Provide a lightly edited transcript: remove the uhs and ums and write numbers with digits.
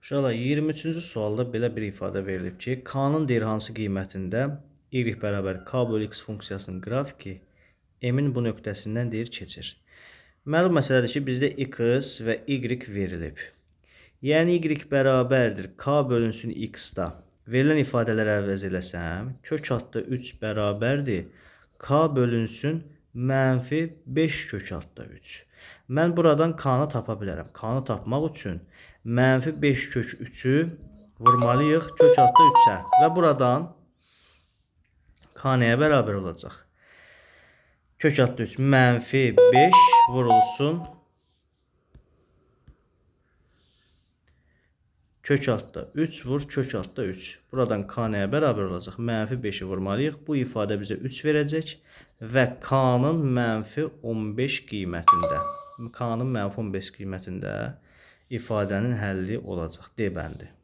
Uşaqlar 23-cü sualda belə bir ifadə verilib ki, k-nın deyir hansı qiymətində y bərabər k bölü x funksiyasının qrafiki m-in bu nöqtəsindən deyir keçir. Məlum məsələdir ki, bizdə x və y verilib. Yəni y bərabərdir k bölünsün x-da. Verilən ifadələri əvəz eləsəm, kök altda 3 bərabərdir k bölünsün mənfi 5 kök altda 3. Mən buradan k-nı tapa bilərəm. K-nı tapmaq üçün mənfi 5 kök 3'ü vurmalıyıq kök altda 3'ə. Və buradan k nəyə bərabər olacaq? Kök altda 3 mənfi 5 vurulsun kök altda 3 vur kök altda 3. Buradan k nəyə bərabər olacaq? Mənfi 5'i vurmalıyıq. Bu ifadə bizə 3 verəcək və k-nın mənfi 15 qiymətində. K-nın mənfi 15 qiymətində ifadənin həlli olacaq. D bəndi.